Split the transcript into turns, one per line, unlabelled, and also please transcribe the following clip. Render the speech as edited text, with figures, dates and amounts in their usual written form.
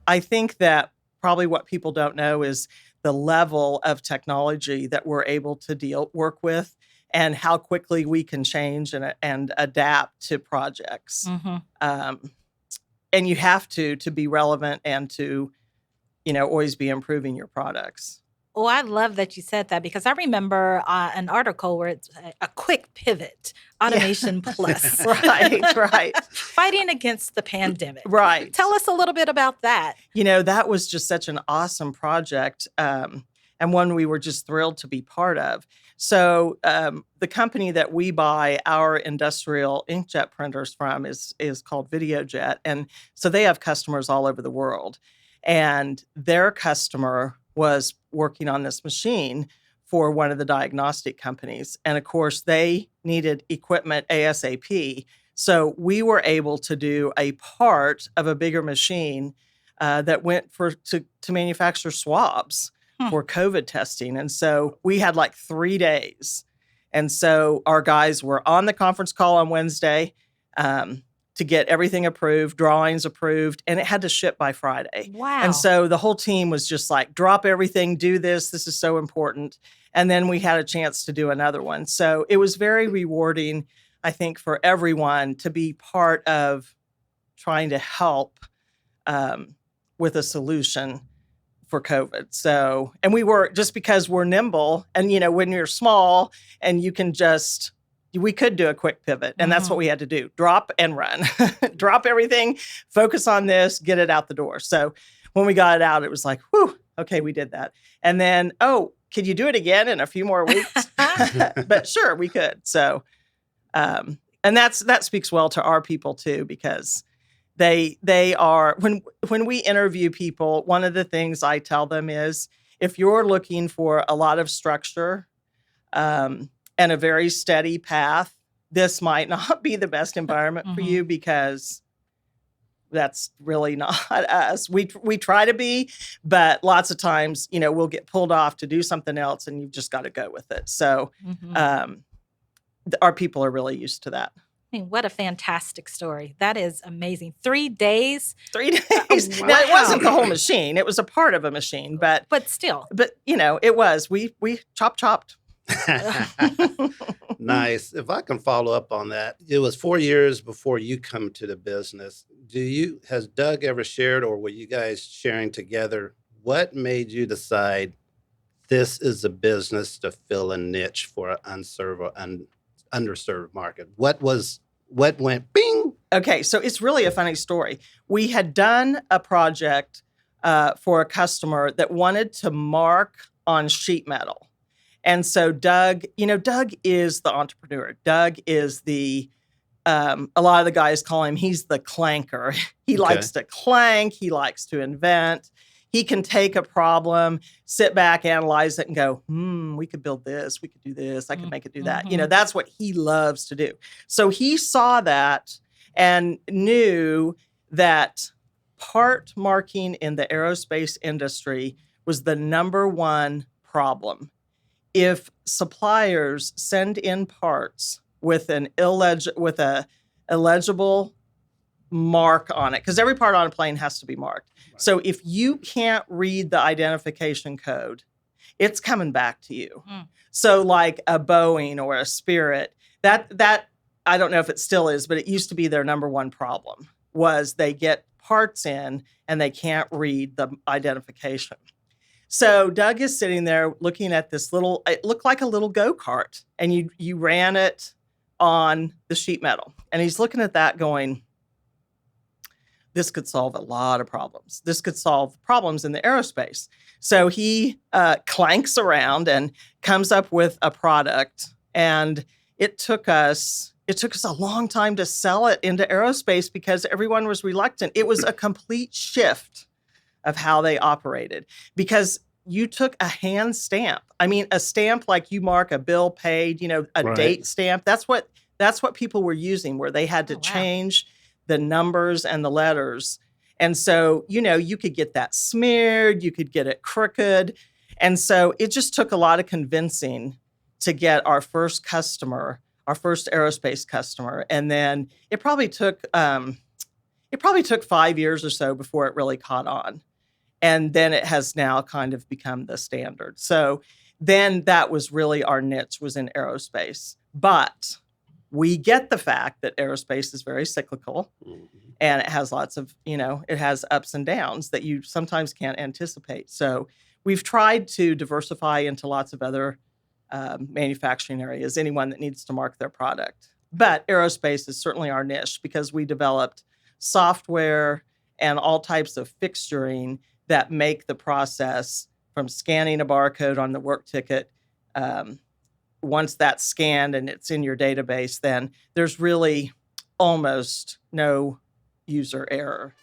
I think that probably what people don't know is the level of technology that we're able to work with and how quickly we can change and adapt to projects. Um, and you have to be relevant and to, always be improving your products.
Oh, I love that you said that because I remember an article where it's a quick pivot, Automation Plus.
Right.
Fighting against the pandemic.
Right.
Tell us a little bit about that.
That was just such an awesome project, and one we were just thrilled to be part of. So the company that we buy our industrial inkjet printers from is called VideoJet. And so they have customers all over the world. And their customer was working on this machine for one of the diagnostic companies. And of course, they needed equipment ASAP. So we were able to do a part of a bigger machine that went to manufacture swabs for COVID testing. And so we had like 3 days. And so our guys were on the conference call on Wednesday to get everything approved, drawings approved, and it had to ship by Friday.
Wow.
And so the whole team was just like, drop everything, do this. This is so important. And then we had a chance to do another one. So it was very rewarding, I think, for everyone to be part of trying to help with a solution for COVID. So, and we were, just because we're nimble and, when you're small and you can we could do a quick pivot, and that's what we had to do. Drop and run. Drop everything, focus on this, get it out the door. So when we got it out, it was like, whew, okay, we did that. And then, could you do it again in a few more weeks? But sure, we could. So, and that speaks well to our people too, because they are, when we interview people, one of the things I tell them is, if you're looking for a lot of structure, and a very steady path, this might not be the best environment for you, because that's really not us. We try to be, but lots of times, we'll get pulled off to do something else, and you've just got to go with it. So our people are really used to that.
I mean, what a fantastic story. That is amazing. 3 days?
3 days. Wow. Now, it wasn't the whole machine. It was a part of a machine, but
still.
But, it was. We chopped.
Nice. If I can follow up on that, it was 4 years before you come to the business. Has Doug ever shared, or were you guys sharing together, what made you decide this is a business to fill a niche for an unserved or underserved market? What went bing?
Okay, so it's really a funny story. We had done a project for a customer that wanted to mark on sheet metal. And so Doug is the entrepreneur. Doug is a lot of the guys call him, he's the clanker. He likes to clank. He likes to invent. He can take a problem, sit back, analyze it, and go, we could build this. We could do this. I could make it do that. That's what he loves to do. So he saw that and knew that part marking in the aerospace industry was the number one problem. If suppliers send in parts with a illegible mark on it, because every part on a plane has to be marked. Right. So if you can't read the identification code, it's coming back to you. So like a Boeing or a Spirit, that I don't know if it still is, but it used to be their number one problem, was they get parts in and they can't read the identification. So Doug is sitting there looking at this it looked like a little go-kart, and you ran it on the sheet metal. And he's looking at that going, this could solve a lot of problems. This could solve problems in the aerospace. So he clanks around and comes up with a product. And it took us a long time to sell it into aerospace because everyone was reluctant. It was a complete shift of how they operated, because you took a hand stamp. I mean, a stamp like you mark a bill paid, a date stamp. That's what people were using, where they had to change the numbers and the letters. And so, you could get that smeared, you could get it crooked. And so it just took a lot of convincing to get our first customer, our first aerospace customer. And then it probably took, it probably took 5 years or so before it really caught on. And then it has now kind of become the standard. So then that was really our niche, was in aerospace. But we get the fact that aerospace is very cyclical, and it has lots of, it has ups and downs that you sometimes can't anticipate. So we've tried to diversify into lots of other manufacturing areas, anyone that needs to mark their product. But aerospace is certainly our niche because we developed software and all types of fixturing that make the process from scanning a barcode on the work ticket. Once that's scanned and it's in your database, then there's really almost no user error.